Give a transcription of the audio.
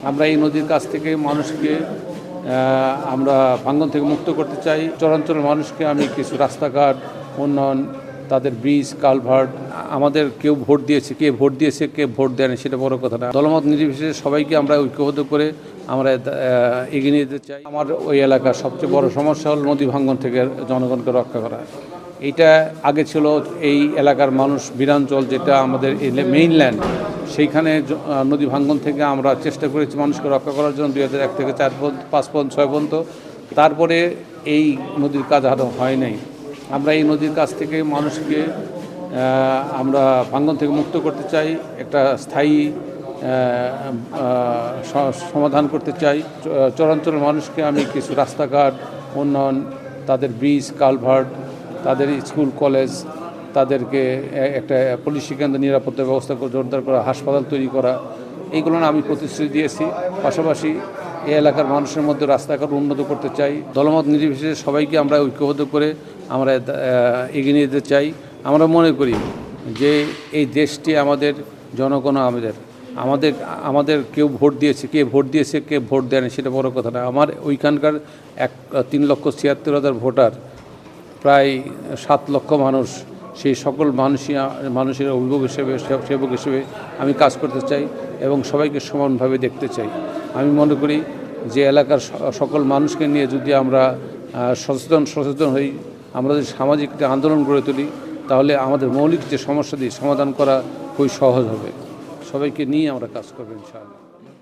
আমরা এই নদীর কাছ থেকে মানুষকে আমরা ভাঙ্গন থেকে মুক্ত করতে চাই। চরাঞ্চলের মানুষকে আমি কিছু রাস্তাঘাট উন্নয়ন, তাদের ব্রিজ কালভার্ট, আমাদের কেউ ভোট দিয়েছে, কে ভোট দিয়েছে কে ভোট দেয়নি সেটা বড় কথা না। দলমত নির্বিশেষে সবাইকে আমরা ঐক্যবদ্ধ করে আমরা এগিয়ে নিয়ে যেতে চাই। আমার ওই এলাকার সবচেয়ে বড় সমস্যা হল নদী ভাঙ্গন থেকে জনগণকে রক্ষা করা। এইটা আগে ছিল এই এলাকার মানুষ বিরাঞ্চল, যেটা আমাদের মেইনল্যান্ড, সেইখানে নদী ভাঙ্গন থেকে আমরা চেষ্টা করেছি মানুষকে রক্ষা করার জন্য 2001 থেকে 4, 5, 6 পর্যন্ত। তারপরে এই নদীর কাজ আরও হয় নাই। আমরা এই নদীর কাছ থেকে মানুষকে আমরা ভাঙ্গন থেকে মুক্ত করতে চাই, একটা স্থায়ী সমাধান করতে চাই। চরাঞ্চলের মানুষকে আমি কিছু রাস্তাঘাট উন্নয়ন, তাদের ব্রিজ কালভার্ট, তাদের স্কুল কলেজ, তাদেরকে একটা পুলিশি কেন্দ্র, নিরাপত্তা ব্যবস্থা জোরদার করা, হাসপাতাল তৈরি করা, এইগুলো আমি প্রতিশ্রুতি দিয়েছি। পাশাপাশি এই এলাকার মানুষের মধ্যে রাস্তাঘাট উন্নত করতে চাই। দলমত নির্বিশেষে সবাইকে আমরা ঐক্যবদ্ধ করে আমরা এগিয়ে নিয়ে যেতে চাই। আমরা মনে করি যে এই দেশটি আমাদের, জনগণ আমাদের কেউ ভোট দিয়েছে, কে ভোট দিয়েছে কে ভোট দেয়নি সেটা বড় কথা না। আমার ওইখানকার 3,76,000 ভোটার, প্রায় 7 লক্ষ মানুষ, সেই সকল মানুষের অভিভাবক হিসেবে, সেবক হিসেবে আমি কাজ করতে চাই এবং সবাইকে সমানভাবে দেখতে চাই। আমি মনে করি যে এলাকার সকল মানুষকে নিয়ে যদি আমরা সচেতন হই, আমরা যদি সামাজিক একটা আন্দোলন গড়ে তুলি, তাহলে আমাদের মৌলিক যে সমস্যা দিয়ে সমাধান করা খুবই সহজ হবে। সবাইকে নিয়ে আমরা কাজ করব ইনশাআল্লাহ।